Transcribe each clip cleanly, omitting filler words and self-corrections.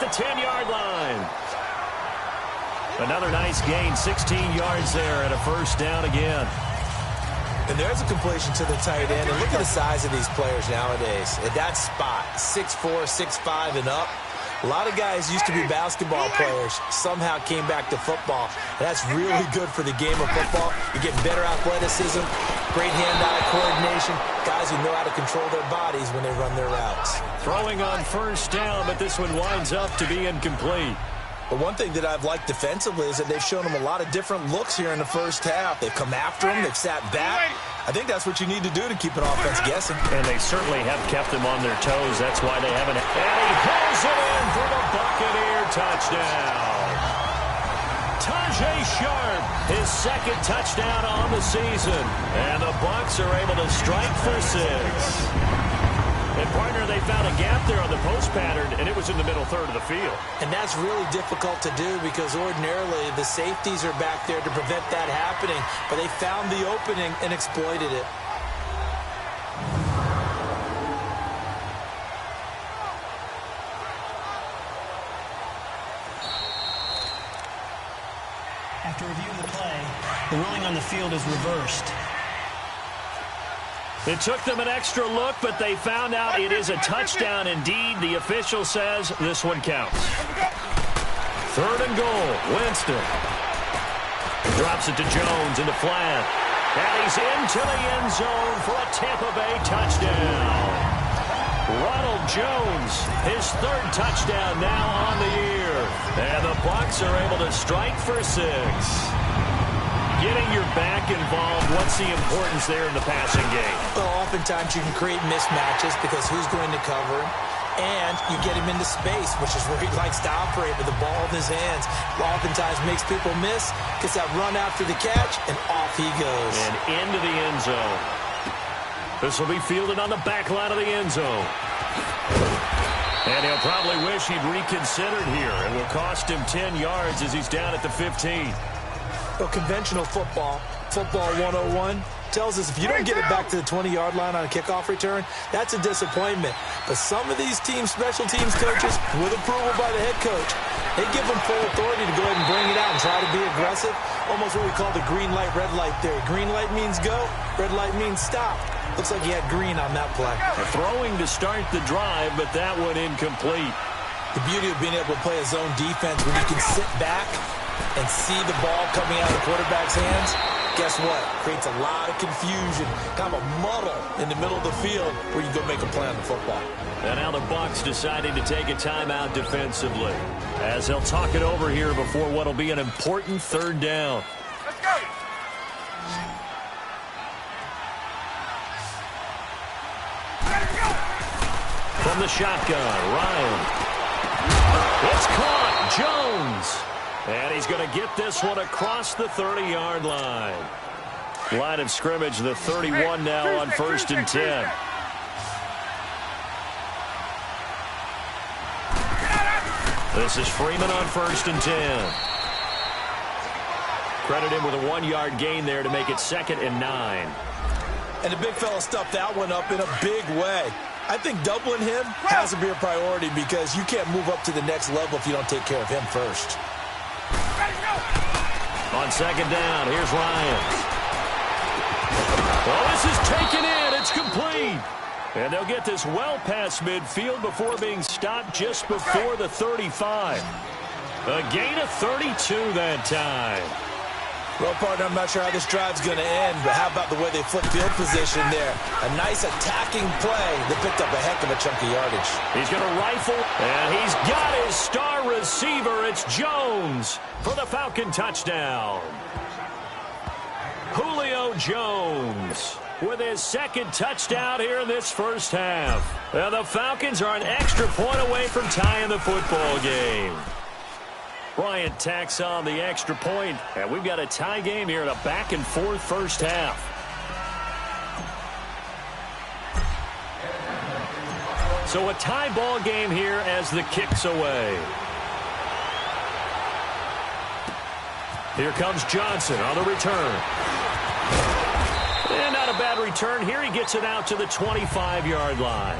the 10-yard line. Another nice gain, 16 yards there, and a first down again. And there's a completion to the tight end. And look at the size of these players nowadays. At that spot, 6'4", 6'5", and up. A lot of guys used to be basketball players, somehow came back to football. And that's really good for the game of football. You get better athleticism, great hand-eye coordination, guys who know how to control their bodies when they run their routes. Throwing on first down, but this one winds up to be incomplete. But one thing that I've liked defensively is that they've shown them a lot of different looks here in the first half. They've come after them. They've sat back. I think that's what you need to do to keep an offense guessing. And they certainly have kept them on their toes. That's why they haven't. And he pulls it in for the Buccaneer touchdown. Tajay Sharp, his second touchdown on the season. And the Bucs are able to strike for 6. And, partner, they found a gap there on the post pattern, and it was in the middle third of the field. And that's really difficult to do because ordinarily the safeties are back there to prevent that happening. But they found the opening and exploited it. After reviewing the play, the ruling on the field is reversed. It took them an extra look, but they found out it is a touchdown indeed. The official says this one counts. 3rd and goal. Winston drops it to Jones into flat. And he's into the end zone for a Tampa Bay touchdown. Ronald Jones, his 3rd touchdown now on the year. And the Bucs are able to strike for 6. Getting your back involved, what's the importance there in the passing game? Well, oftentimes you can create mismatches because who's going to cover him? And you get him into space, which is where he likes to operate with the ball in his hands. Oftentimes makes people miss, gets that run after the catch, and off he goes. And into the end zone. This will be fielded on the back line of the end zone. And he'll probably wish he'd reconsidered here. It will cost him 10 yards as he's down at the 15. Well, conventional football 101, tells us if you don't get it back to the 20-yard line on a kickoff return, that's a disappointment. But some of these special teams coaches, with approval by the head coach, they give them full authority to go ahead and bring it out and try to be aggressive. Almost what we call the green light, red light theory. Green light means go, red light means stop. Looks like he had green on that play. Throwing to start the drive, but that one incomplete. The beauty of being able to play a zone defense when you can sit back and see the ball coming out of the quarterback's hands, guess what? Creates a lot of confusion, kind of a muddle in the middle of the field where you go make a play on the football. And now the Bucs deciding to take a timeout defensively as they'll talk it over here before what will be an important 3rd down. Let's go. From the shotgun, Ryan. It's caught. Jones. And he's going to get this one across the 30-yard line. Line of scrimmage, the 31 now on 1st and 10. This is Freeman on 1st and 10. Credit him with a 1-yard gain there to make it 2nd and 9. And the big fella stuffed that one up in a big way. I think doubling him has to be a priority because you can't move up to the next level if you don't take care of him first. On 2nd down, here's Ryan. Well, this is taken in. It's complete. And they'll get this well past midfield before being stopped just before the 35. A gain of 32 that time. Well, partner, I'm not sure how this drive's going to end, but how about the way they flip field position there? A nice attacking play that picked up a heck of a chunk of yardage. He's going to rifle, and he's got his star receiver. It's Jones for the Falcon touchdown. Julio Jones with his 2nd touchdown here in this first half. Now the Falcons are an extra point away from tying the football game. Bryant tacks on the extra point, and we've got a tie game here in a back-and-forth first half. So a tie ball game here as the kick's away. Here comes Johnson on the return. And not a bad return here. He gets it out to the 25-yard line.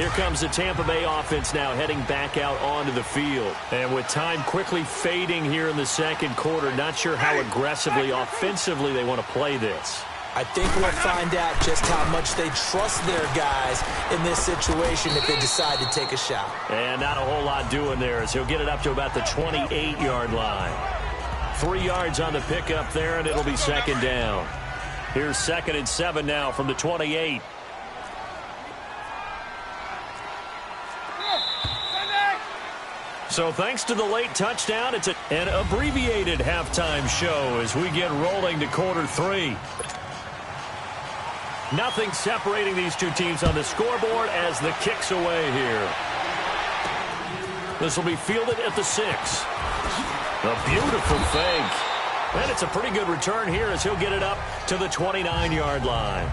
Here comes the Tampa Bay offense now heading back out onto the field. And with time quickly fading here in the second quarter, not sure how aggressively, offensively they want to play this. I think we'll find out just how much they trust their guys in this situation if they decide to take a shot. And not a whole lot doing there as he'll get it up to about the 28-yard line. 3 yards on the pickup there, and it'll be second down. Here's 2nd and 7 now from the 28. So thanks to the late touchdown, it's an abbreviated halftime show as we get rolling to quarter 3. Nothing separating these two teams on the scoreboard as the kick's away here. This will be fielded at the 6. A beautiful fake. And it's a pretty good return here as he'll get it up to the 29-yard line.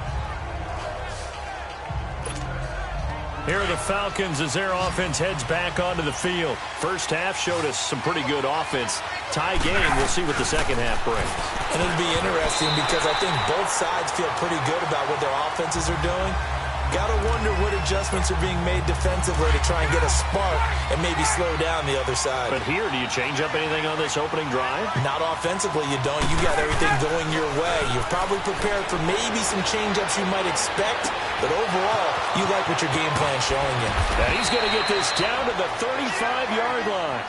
Here are the Falcons as their offense heads back onto the field. First half showed us some pretty good offense. Tie game, we'll see what the second half brings. And it'll be interesting because I think both sides feel pretty good about what their offenses are doing. Got to wonder what adjustments are being made defensively to try and get a spark and maybe slow down the other side. But here, do you change up anything on this opening drive? Not offensively, you don't. You got everything going your way. You're probably prepared for maybe some change-ups you might expect, but overall, you like what your game plan's showing you. And he's going to get this down to the 35-yard line.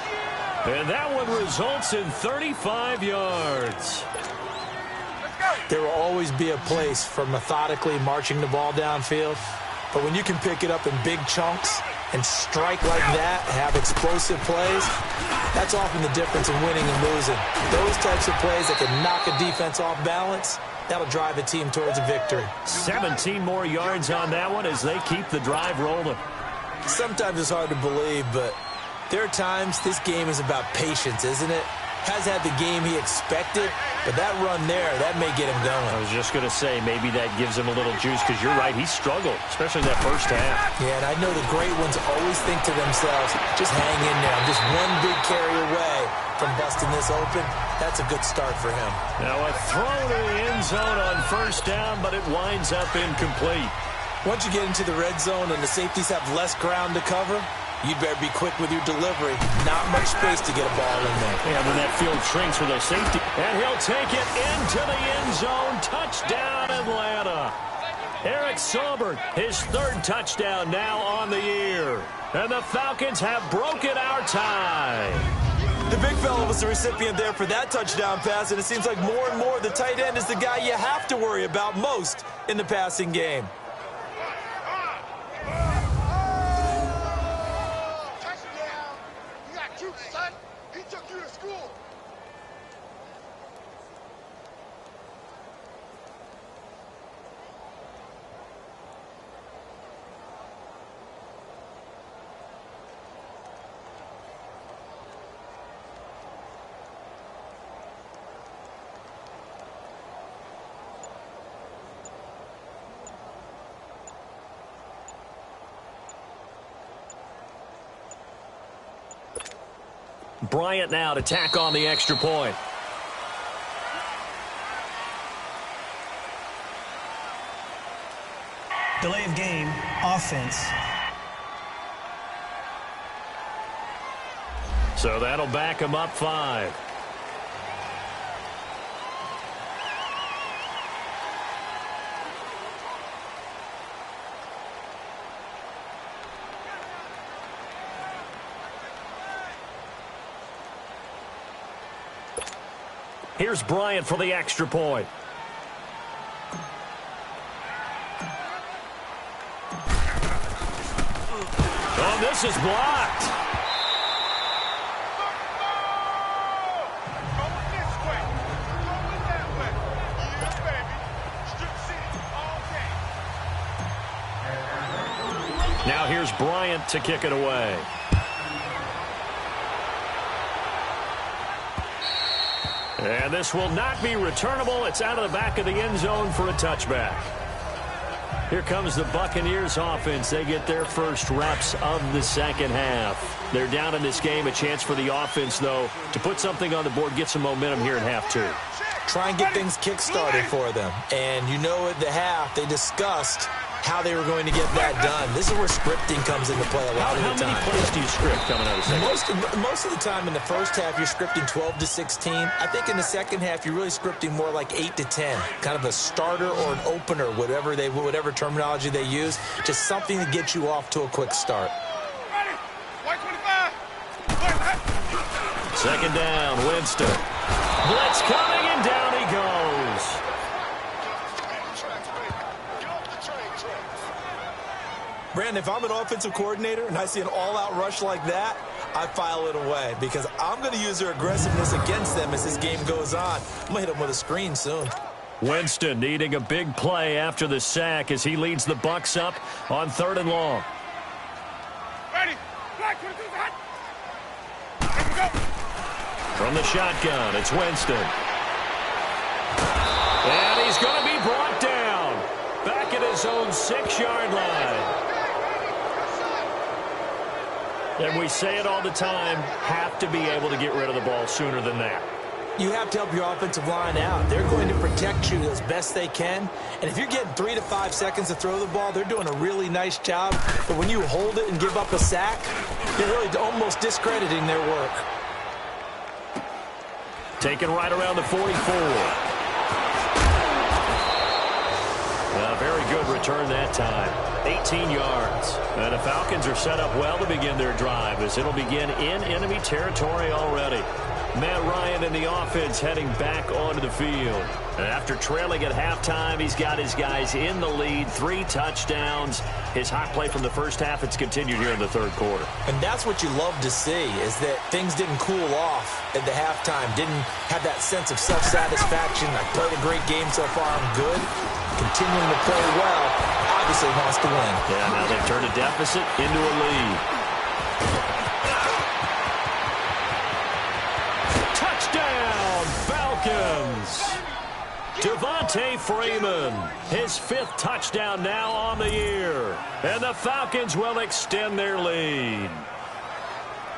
And that one results in 35 yards. There will always be a place for methodically marching the ball downfield, but when you can pick it up in big chunks and strike like that, have explosive plays, that's often the difference in winning and losing. Those types of plays that can knock a defense off balance, that'll drive a team towards a victory. 17 more yards on that one as they keep the drive rolling. Sometimes it's hard to believe, but there are times this game is about patience, isn't it? Has had the game he expected, but that run there, that may get him going. I was just going to say, maybe that gives him a little juice, because you're right, he struggled, especially that first half. Yeah, and I know the great ones always think to themselves, just hang in there. I'm just one big carry away from busting this open. That's a good start for him. Now a throw to the end zone on first down, but it winds up incomplete. Once you get into the red zone and the safeties have less ground to cover, you'd better be quick with your delivery. Not much space to get a ball in there. Yeah, then that field shrinks with a safety. And he'll take it into the end zone. Touchdown, Atlanta. Eric Saubert, his 3rd touchdown now on the year. And the Falcons have broken our tie. The big fella was the recipient there for that touchdown pass, and it seems like more and more the tight end is the guy you have to worry about most in the passing game. Bryant now to tack on the extra point. Delay of game, offense. So that'll back him up 5. Here's Bryant for the extra point. Oh, this is blocked. Now here's Bryant to kick it away. And this will not be returnable. It's out of the back of the end zone for a touchback. Here comes the Buccaneers offense. They get their first reps of the second half. They're down in this game. A chance for the offense, though, to put something on the board, get some momentum here in half 2. Try and get things kick-started for them. And you know at the half, they discussed how they were going to get that done. This is where scripting comes into play a lot of the time. How many plays do you script coming out of the second? Most of the time in the first half, you're scripting 12 to 16. I think in the second half, you're really scripting more like 8 to 10, kind of a starter or an opener, whatever terminology they use, just something to get you off to a quick start. Second down, Winston. Blitz coming, and down he goes. Brandon, if I'm an offensive coordinator and I see an all-out rush like that, I file it away because I'm going to use their aggressiveness against them as this game goes on. I'm going to hit them with a screen soon. Winston needing a big play after the sack as he leads the Bucs up on 3rd and long. Ready. From the shotgun, it's Winston. And he's going to be brought down back at his own 6-yard line. And we say it all the time, have to be able to get rid of the ball sooner than that. You have to help your offensive line out. They're going to protect you as best they can. And if you're getting 3 to 5 seconds to throw the ball, they're doing a really nice job. But when you hold it and give up a sack, you're really almost discrediting their work. Taken right around the 44. A very good return that time. 18 yards. And the Falcons are set up well to begin their drive as it'll begin in enemy territory already. Matt Ryan and the offense heading back onto the field. And after trailing at halftime, he's got his guys in the lead. 3 touchdowns. His hot play from the first half, it's continued here in the third quarter. And that's what you love to see, is that things didn't cool off at the halftime. Didn't have that sense of self-satisfaction. I played a great game so far. I'm good. Continuing to play well. Obviously wants to win. Yeah, now they've turned a deficit into a lead. Touchdown, Falcons! Devontae Freeman, his 5th touchdown now on the year. And the Falcons will extend their lead.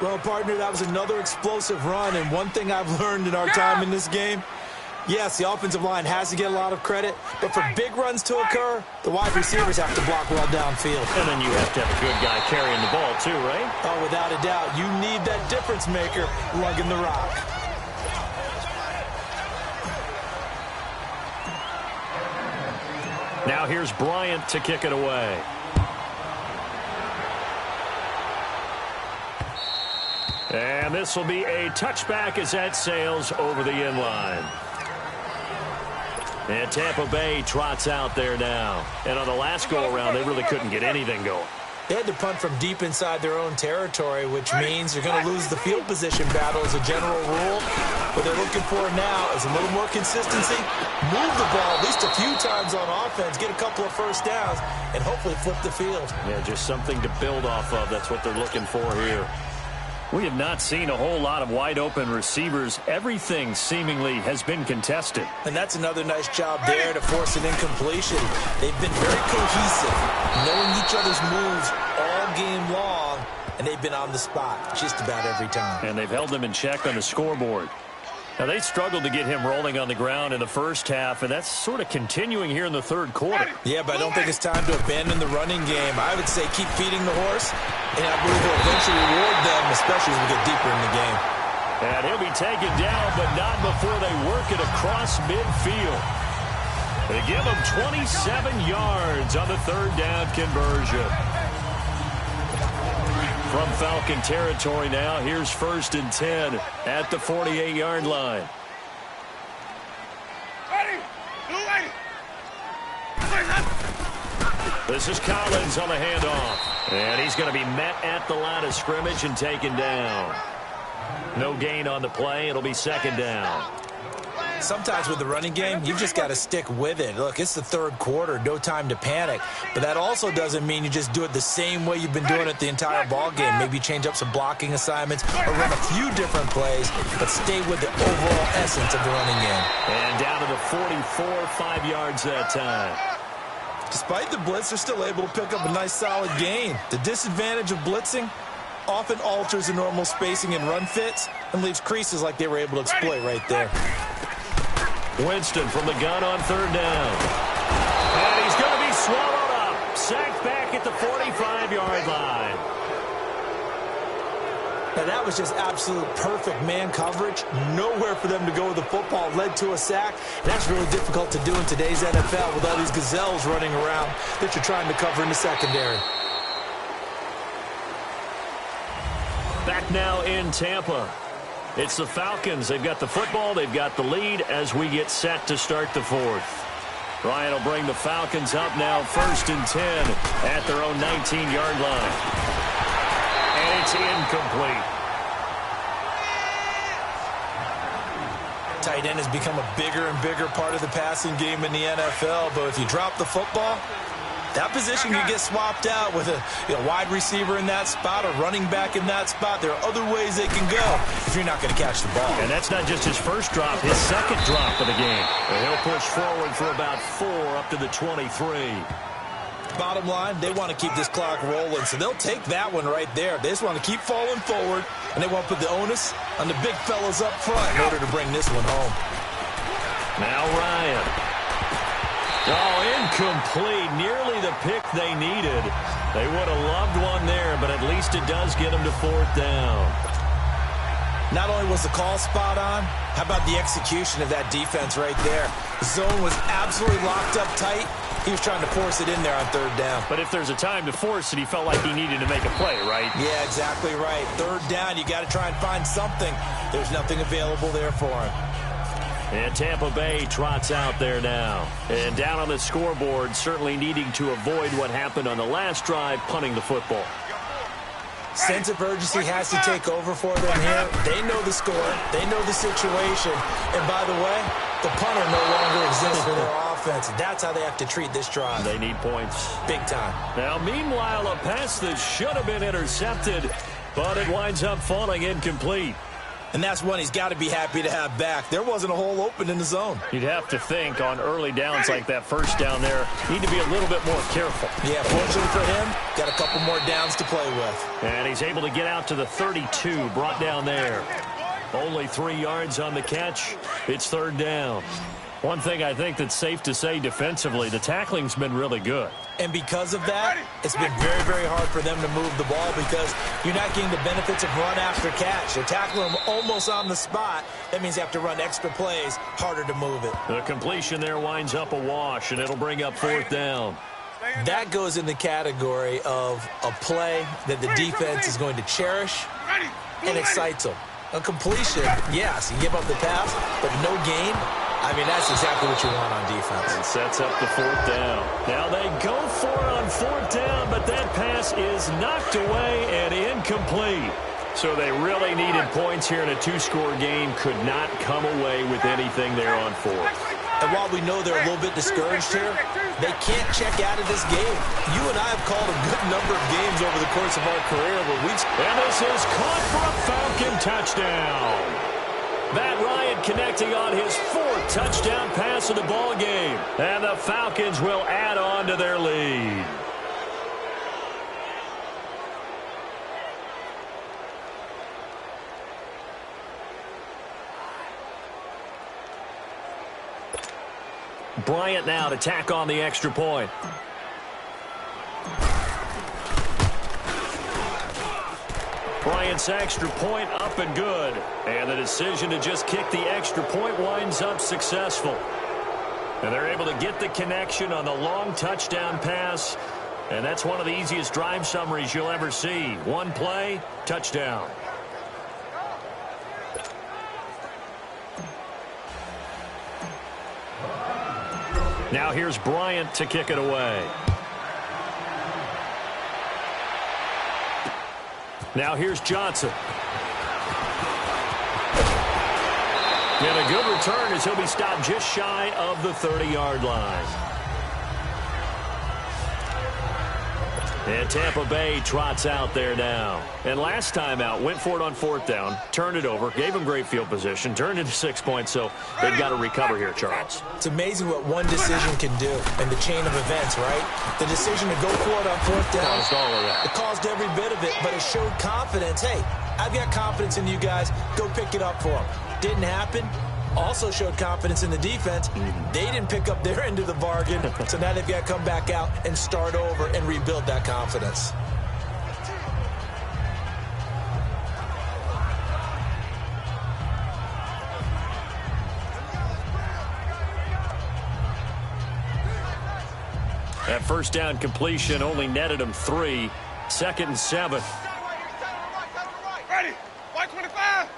Well, partner, that was another explosive run. And one thing I've learned in our time in this game, yes, the offensive line has to get a lot of credit, but for big runs to occur, the wide receivers have to block well downfield. And then you have to have a good guy carrying the ball too, right? Oh, without a doubt. You need that difference maker lugging the rock. Now here's Bryant to kick it away. And this will be a touchback as that sails over the end line. And Tampa Bay trots out there now. And on the last go-around, they really couldn't get anything going. They had to punt from deep inside their own territory, which means they're going to lose the field position battle as a general rule. What they're looking for now is a little more consistency, move the ball at least a few times on offense, get a couple of first downs, and hopefully flip the field. Yeah, just something to build off of. That's what they're looking for here. We have not seen a whole lot of wide-open receivers. Everything seemingly has been contested. And that's another nice job there to force an incompletion. They've been very cohesive, knowing each other's moves all game long, and they've been on the spot just about every time. And they've held them in check on the scoreboard. Now, they struggled to get him rolling on the ground in the first half, and that's sort of continuing here in the third quarter. Yeah, but I don't think it's time to abandon the running game. I would say keep feeding the horse, and I believe we'll eventually reward them, especially as we get deeper in the game. And he'll be taken down, but not before they work it across midfield. They give him 27 yards on the 3rd down conversion. From Falcon territory now, here's 1st and 10 at the 48-yard line. This is Collins on the handoff. And he's going to be met at the line of scrimmage and taken down. No gain on the play. It'll be 2nd down. Sometimes with the running game, you've just got to stick with it. Look, it's the third quarter, no time to panic. But that also doesn't mean you just do it the same way you've been doing it the entire ball game. Maybe change up some blocking assignments or run a few different plays, but stay with the overall essence of the running game. And down to the 44, 5 yards that time. Despite the blitz, they're still able to pick up a nice solid gain. The disadvantage of blitzing often alters the normal spacing and run fits and leaves creases like they were able to exploit right there. Winston from the gun on 3rd down. And he's going to be swallowed up. at the 45-yard line. Now, that was just absolute perfect man coverage. Nowhere for them to go with the football. Led to a sack. And that's really difficult to do in today's NFL with all these gazelles running around that you're trying to cover in the secondary. Back now in Tampa. It's the Falcons. They've got the football. They've got the lead as we get set to start the fourth. Ryan will bring the Falcons up now 1st and 10 at their own 19-yard line. And it's incomplete. Tight end has become a bigger and bigger part of the passing game in the NFL, but if you drop the football, that position can get swapped out with a wide receiver in that spot, a running back in that spot. There are other ways they can go if you're not going to catch the ball. And that's not just his first drop, his second drop of the game. And he'll push forward for about 4 up to the 23. Bottom line, they want to keep this clock rolling, so they'll take that one right there. They just want to keep falling forward, and they want to put the onus on the big fellas up front in order to bring this one home. Now Ryan. Oh, incomplete. Nearly the pick they needed. They would have loved one there, but at least it does get them to 4th down. Not only was the call spot on, how about the execution of that defense right there? The zone was absolutely locked up tight. He was trying to force it in there on 3rd down. But if there's a time to force it, he felt like he needed to make a play, right? Yeah, exactly right. 3rd down, you got to try and find something. There's nothing available there for him. And Tampa Bay trots out there now. And down on the scoreboard, certainly needing to avoid what happened on the last drive, punting the football. Sense of urgency has to take over for them here. They know the score. They know the situation. And by the way, the punter no longer exists for their offense. That's how they have to treat this drive. They need points. Big time. Now, meanwhile, a pass that should have been intercepted, but it winds up falling incomplete. And that's one he's got to be happy to have back. There wasn't a hole open in the zone. You'd have to think on early downs like that first down there, need to be a little bit more careful. Yeah, fortunately for him, got a couple more downs to play with. And he's able to get out to the 32, brought down there. Only 3 yards on the catch. It's 3rd down. One thing I think that's safe to say defensively, the tackling's been really good. And because of that, it's been very, very hard for them to move the ball because you're not getting the benefits of run after catch. You're tackling them almost on the spot. That means you have to run extra plays, harder to move it. The completion there winds up a wash, and it'll bring up 4th down. That goes in the category of a play that the defense is going to cherish and excites them. A completion, yes, you give up the pass, but no gain. I mean, that's exactly what you want on defense. And sets up the 4th down. Now they go for it on 4th down, but that pass is knocked away and incomplete. So they really needed points here in a 2-score game. Could not come away with anything there on 4th. And while we know they're a little bit discouraged here, they can't check out of this game. You and I have called a good number of games over the course of our career where we've... And this is caught for a Falcon touchdown. Matt Ryan connecting on his 4th touchdown pass of the ball game. And the Falcons will add on to their lead. Bryant now to tack on the extra point. Bryant's extra point up and good. And the decision to just kick the extra point winds up successful. And they're able to get the connection on the long touchdown pass. And that's one of the easiest drive summaries you'll ever see. One play, touchdown. Now here's Bryant to kick it away. Now here's Johnson. And a good return as he'll be stopped just shy of the 30-yard line. And Tampa Bay trots out there now. And last time out, went for it on 4th down, turned it over, gave him great field position, turned into 6 points, so they've got to recover here, Charles. It's amazing what one decision can do in the chain of events, right? The decision to go for it on 4th down. Caused all of that. It caused every bit of it, but it showed confidence. Hey, I've got confidence in you guys. Go pick it up for them. Didn't happen. Also showed confidence in the defense. They didn't pick up their end of the bargain, so now they've got to come back out and start over and rebuild that confidence. That first down completion only netted him 3. 2nd and 7. Ready. White 25.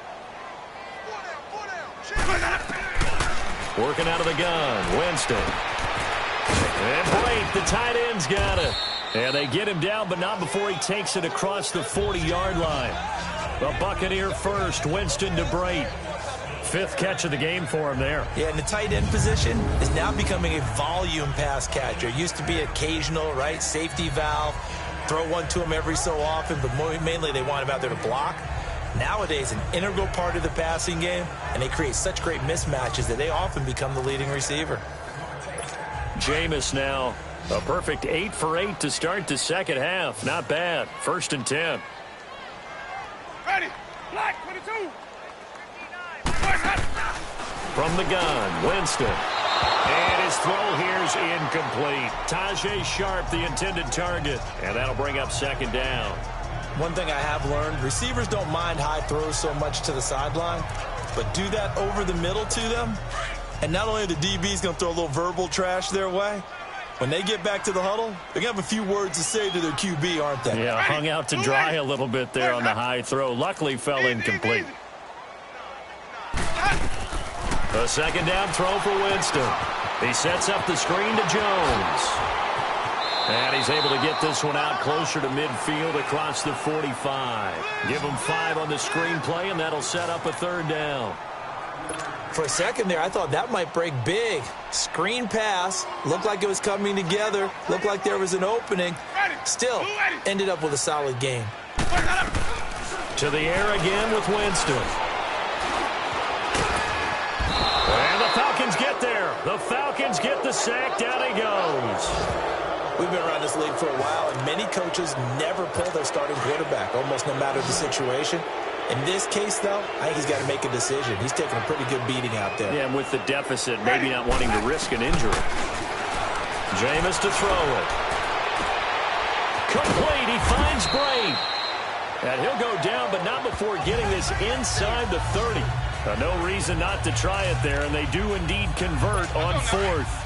Working out of the gun. Winston. And Brate, the tight end's got it. And they get him down, but not before he takes it across the 40-yard line. The Buccaneer first. Winston to Brate. 5th catch of the game for him there. Yeah, and the tight end position is now becoming a volume pass catcher. It used to be occasional, right? Safety valve. Throw one to him every so often, but mainly they want him out there to block. Nowadays, an integral part of the passing game, and they create such great mismatches that they often become the leading receiver. Jameis now, a perfect 8 for 8 to start the second half. Not bad. 1st and 10. Ready. Black 22. From the gun, Winston. And his throw here's incomplete. Tajay Sharp, the intended target. And that'll bring up 2nd down. One thing I have learned, receivers don't mind high throws so much to the sideline, but do that over the middle to them. And not only are the DBs going to throw a little verbal trash their way, when they get back to the huddle, they're going to have a few words to say to their QB, aren't they? Yeah, hung out to dry a little bit there on the high throw. Luckily fell incomplete. A 2nd down throw for Winston. He sets up the screen to Jones. And he's able to get this one out closer to midfield across the 45. Give him 5 on the screen play, and that'll set up a 3rd down. For a second there, I thought that might break big. Screen pass. Looked like it was coming together. Looked like there was an opening. Still, ended up with a solid game. To the air again with Winston. And the Falcons get there. The Falcons get the sack. Down he goes. We've been around this league for a while, and many coaches never pull their starting quarterback, almost no matter the situation. In this case, though, I think he's got to make a decision. He's taking a pretty good beating out there. Yeah, and with the deficit, maybe not wanting to risk an injury. Jameis to throw it. Complete. He finds Brate. And he'll go down, but not before getting this inside the 30. No reason not to try it there, and they do indeed convert on 4th.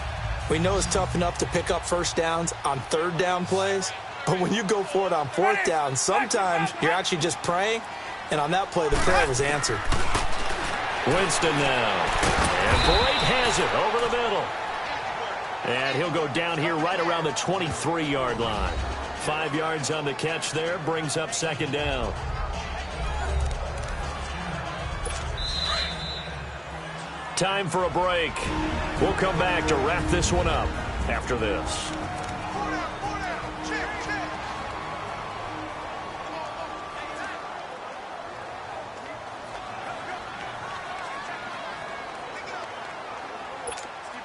We know it's tough enough to pick up first downs on 3rd down plays, but when you go for it on 4th down, sometimes you're actually just praying, and on that play, the prayer was answered. Winston now. And Brate has it over the middle. And he'll go down here right around the 23-yard line. 5 yards on the catch there, brings up 2nd down. Time for a break. We'll come back to wrap this one up after this.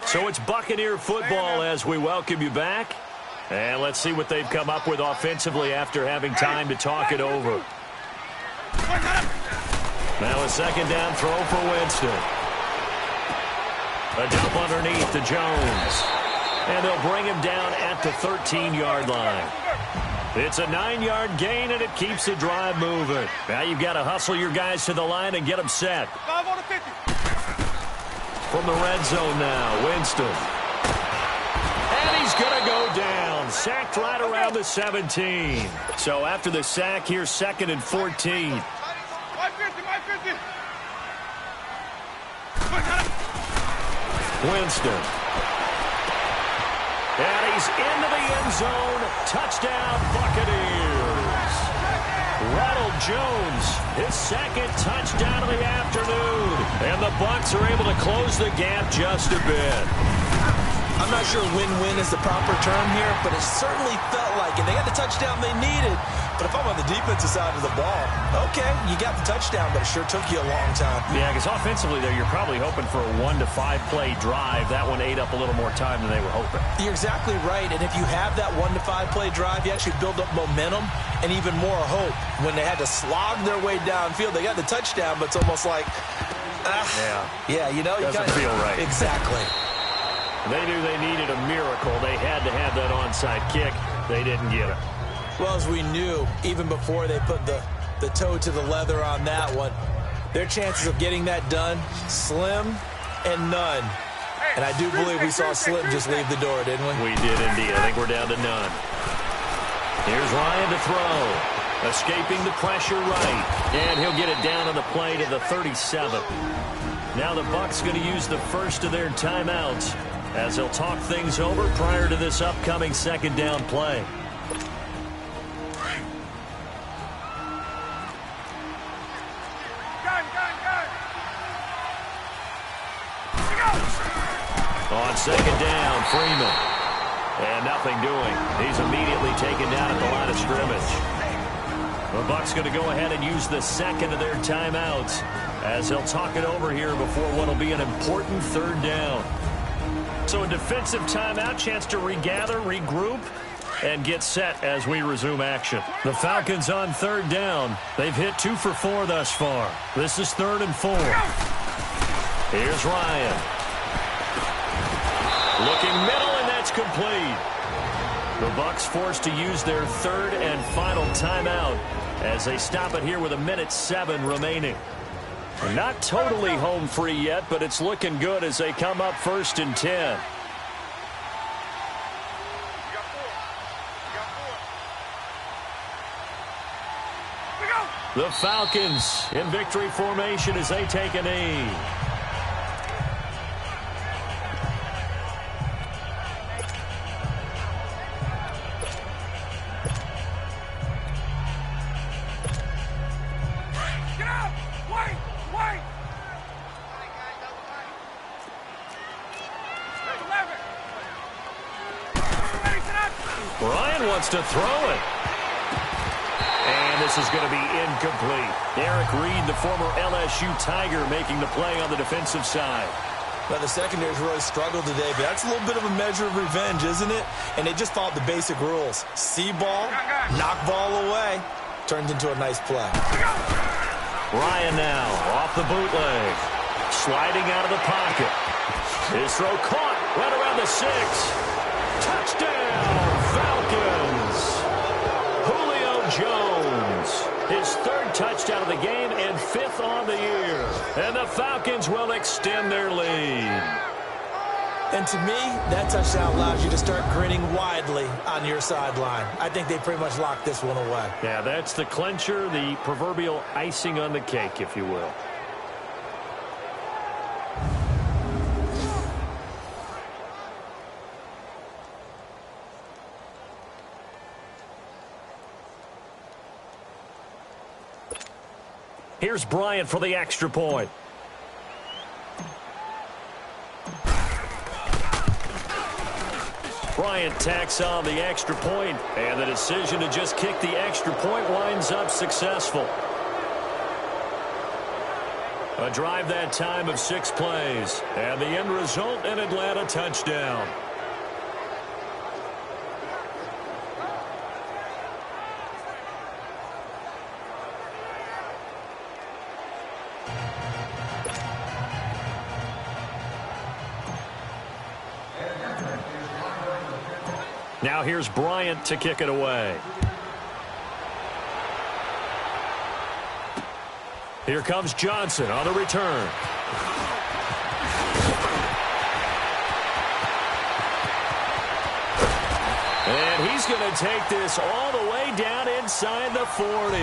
So it's Buccaneer football as we welcome you back. And let's see what they've come up with offensively after having time to talk it over. Now a 2nd down throw for Winston. A dump underneath to Jones. And they'll bring him down at the 13-yard line. It's a 9-yard gain, and it keeps the drive moving. Now you've got to hustle your guys to the line and get them set. 5 on the 50. From the red zone now, Winston. And he's going to go down. Sacked right around the 17. So after the sack, here's 2nd and 14. Winston. And he's into the end zone. Touchdown, Buccaneers. Ronald Jones, his 2nd touchdown of the afternoon. And the Bucs are able to close the gap just a bit. I'm not sure win-win is the proper term here, but it certainly felt like it. They got the touchdown they needed, But if I'm on the defensive side of the ball, okay, you got the touchdown, but it sure took you a long time. Yeah, because offensively there, you're probably hoping for a 1 to 5 play drive. That one ate up a little more time than they were hoping. You're exactly right. And if you have that 1 to 5 play drive, you actually build up momentum and even more hope. When they had to slog their way downfield, they got the touchdown, but it's almost like, yeah, you know, doesn't feel right. Exactly. They knew they needed a miracle. They had to have that onside kick. They didn't get it. Well, as we knew, even before they put the toe to the leather on that one, their chances of getting that done, slim and none. And I do believe we saw Slim just leave the door, didn't we? We did indeed. I think we're down to none. Here's Ryan to throw. Escaping the pressure right. And he'll get it down on the play to the 37. Now the Bucs going to use the first of their timeouts as they'll talk things over prior to this upcoming second down play. On second down, Freeman. And nothing doing. He's immediately taken down at the line of scrimmage. The Bucs going to go ahead and use the second of their timeouts as they'll talk it over here before what will be an important third down. So a defensive timeout, chance to regather, regroup, and get set as we resume action. The Falcons on third down. They've hit 2 for 4 thus far. This is 3rd and 4. Here's Ryan. Looking middle, and that's complete. The Bucs forced to use their third and final timeout as they stop it here with 1:07 remaining. They're not totally home free yet, but it's looking good as they come up 1st and 10. The Falcons in victory formation as they take a knee. Ryan wants to throw it. And this is going to be incomplete. Eric Reed, the former LSU Tiger, making the play on the defensive side. Well, the secondary's really struggled today, but that's a little bit of a measure of revenge, isn't it? And they just followed the basic rules. See ball, knock ball away. Turns into a nice play. Ryan now off the bootleg. Sliding out of the pocket. His throw caught right around the 6. Touchdown, Falcons. Julio Jones, his 3rd touchdown of the game and 5th on the year. And the Falcons will extend their lead. And to me, that touchdown allows you to start grinning widely on your sideline. I think they pretty much locked this one away. Yeah, that's the clincher, the proverbial icing on the cake, if you will. Here's Bryant for the extra point. Bryant tacks on the extra point, and the decision to just kick the extra point winds up successful. A drive that time of 6 plays, and the end result, an Atlanta touchdown. Now here's Bryant to kick it away. Here comes Johnson on the return. And he's going to take this all the way down inside the 40.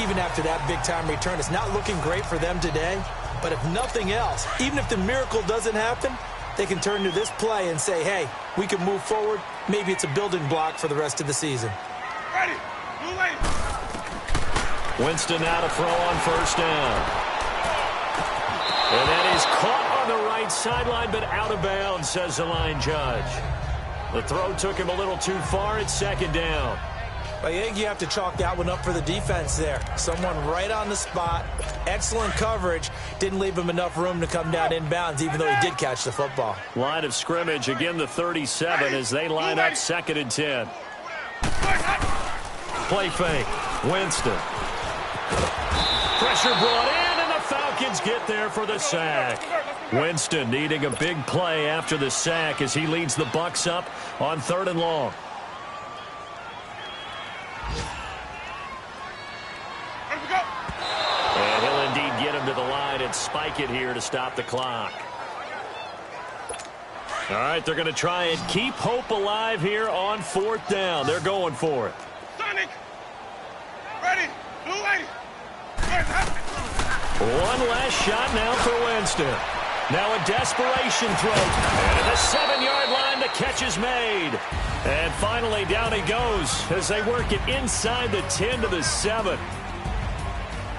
Even after that big-time return, it's not looking great for them today. But if nothing else, even if the miracle doesn't happen, they can turn to this play and say, hey, we can move forward. Maybe it's a building block for the rest of the season. Ready. Move lane. Winston now to throw on 1st down. And that is caught on the right sideline, but out of bounds, says the line judge. The throw took him a little too far. It's 2nd down. I think you have to chalk that one up for the defense there. Someone right on the spot, excellent coverage, didn't leave him enough room to come down inbounds, even though he did catch the football. Line of scrimmage, again the 37 as they line up 2nd and 10. Play fake, Winston. Pressure brought in, and the Falcons get there for the sack. Winston needing a big play after the sack as he leads the Bucs up on 3rd and long. And he'll indeed get him to the line and spike it here to stop the clock. All right, they're going to try and keep hope alive here on 4th down. They're going for it. Sonic! Ready! Blue lady! One last shot now for Winston. Now a desperation throw. And at the 7-yard line, the catch is made. And finally, down he goes as they work it inside the 10 to the 7.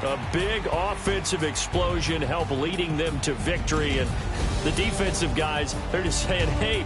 A big offensive explosion help leading them to victory. And the defensive guys, they're just saying, hey,